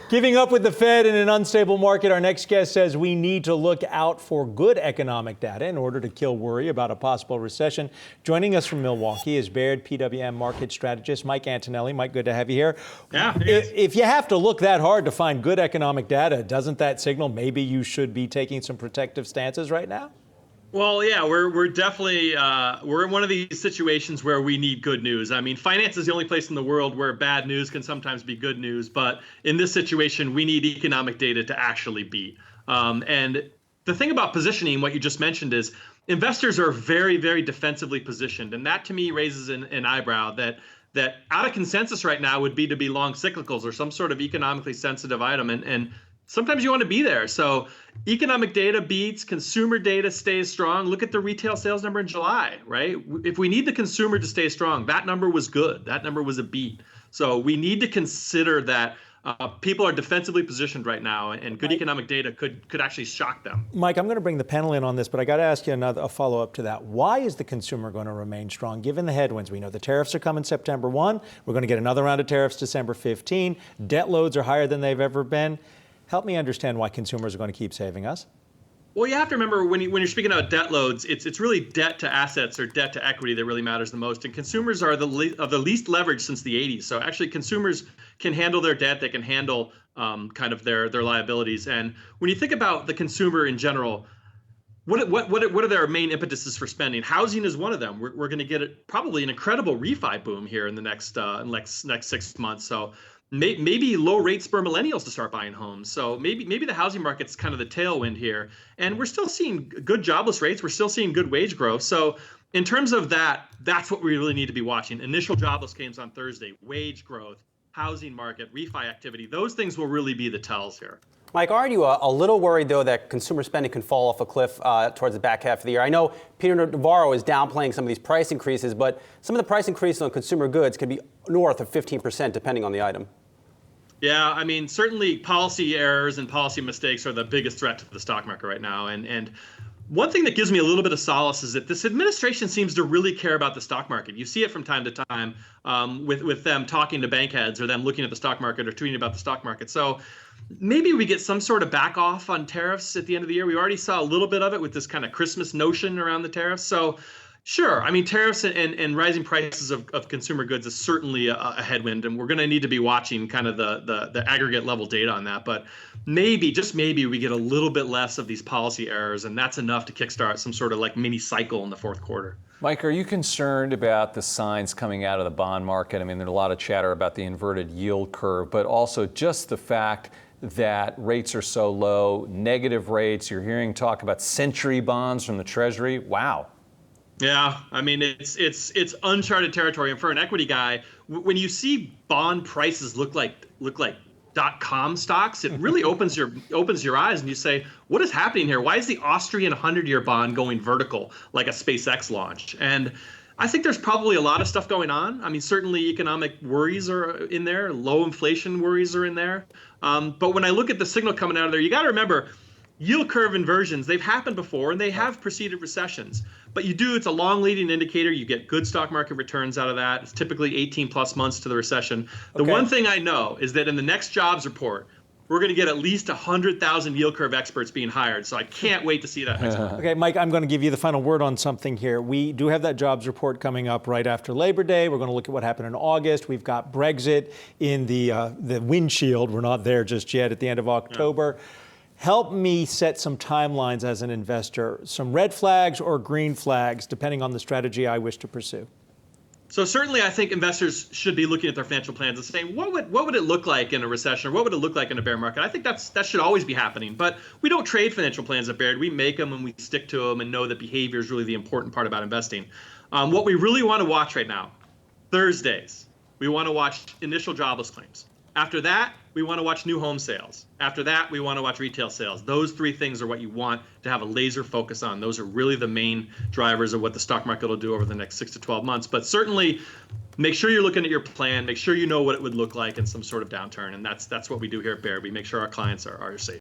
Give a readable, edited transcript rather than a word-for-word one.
Keeping up with the Fed in an unstable market, our next guest says we need to look out for good economic data in order to kill worry about a possible recession. Joining us from Milwaukee is Baird PWM market strategist Mike Antonelli. Mike, good to have you here. Yeah. If you have to look that hard to find good economic data, doesn't that signal maybe you should be taking some protective stances right now? Well, yeah, we're definitely we're in one of these situations where we need good news. I mean, finance is the only place in the world where bad news can sometimes be good news, but in this situation, we need economic data to actually beat. And the thing about positioning, what you just mentioned, is investors are very, very defensively positioned, and that to me raises an eyebrow that out of consensus right now would be to be long cyclicals or some sort of economically sensitive item, and sometimes you want to be there. So economic data beats, consumer data stays strong. Look at the retail sales number in July, right? If we need the consumer to stay strong, that number was good. That number was a beat. So we need to consider that people are defensively positioned right now, and good economic data could actually shock them. Mike, I'm going to bring the panel in on this, but I got to ask you a follow-up to that. Why is the consumer going to remain strong given the headwinds? We know the tariffs are coming September 1. We're going to get another round of tariffs December 15. Debt loads are higher than they've ever been. Help me understand why consumers are going to keep saving us. Well, you have to remember when you're speaking about debt loads, it's really debt to assets or debt to equity that really matters the most. And consumers are the least leveraged since the 80s. So actually, consumers can handle their debt. They can handle kind of their liabilities. And when you think about the consumer in general, what are their main impetuses for spending? Housing is one of them. We're going to get probably an incredible refi boom here in the next 6 months. So maybe low rates spur millennials to start buying homes. So maybe the housing market's kind of the tailwind here. And we're still seeing good jobless rates. We're still seeing good wage growth. So in terms of that, that's what we really need to be watching. Initial jobless claims on Thursday, wage growth, housing market, refi activity. Those things will really be the tells here. Mike, aren't you a little worried, though, that consumer spending can fall off a cliff towards the back half of the year? I know Peter Navarro is downplaying some of these price increases, but some of the price increases on consumer goods can be north of 15%, depending on the item. Yeah, I mean, certainly policy errors and policy mistakes are the biggest threat to the stock market right now. And one thing that gives me a little bit of solace is that this administration seems to really care about the stock market. You see it from time to time with them talking to bank heads or them looking at the stock market or tweeting about the stock market. So maybe we get some sort of back off on tariffs at the end of the year. We already saw a little bit of it with this kind of Christmas notion around the tariffs. So sure, I mean, tariffs and rising prices of consumer goods is certainly a headwind, and we're going to need to be watching kind of the aggregate level data on that. But maybe, just maybe, we get a little bit less of these policy errors, and that's enough to kickstart some sort of like mini cycle in the fourth quarter. Mike, are you concerned about the signs coming out of the bond market? I mean, there's a lot of chatter about the inverted yield curve, but also just the fact that rates are so low, negative rates. You're hearing talk about century bonds from the Treasury. Wow. Yeah, I mean, it's uncharted territory. And for an equity guy, when you see bond prices look like .com stocks, it really opens your eyes, and you say, what is happening here? Why is the Austrian 100-year bond going vertical like a SpaceX launch? And I think there's probably a lot of stuff going on. I mean, certainly economic worries are in there. Low inflation worries are in there. But when I look at the signal coming out of there, you got to remember, yield curve inversions, they've happened before, and they have preceded recessions. But it's a long leading indicator. You get good stock market returns out of that. It's typically 18 plus months to the recession. The one thing I know is that in the next jobs report, we're going to get at least 100,000 yield curve experts being hired. So I can't wait to see that next month. Okay, Mike, I'm going to give you the final word on something here. We do have that jobs report coming up right after Labor Day. We're going to look at what happened in August. We've got Brexit in the windshield. We're not there just yet at the end of October. Yeah. Help me set some timelines as an investor, some red flags or green flags, depending on the strategy I wish to pursue. So certainly I think investors should be looking at their financial plans and saying, what would it look like in a recession, or what would it look like in a bear market? I think that should always be happening. But we don't trade financial plans at Baird. We make them and we stick to them and know that behavior is really the important part about investing. What we really want to watch right now, Thursdays, we want to watch initial jobless claims. After that, we want to watch new home sales. After that, we want to watch retail sales. Those three things are what you want to have a laser focus on. Those are really the main drivers of what the stock market will do over the next 6 to 12 months. But certainly, make sure you're looking at your plan. Make sure you know what it would look like in some sort of downturn. And that's what we do here at Baird. We make sure our clients are safe.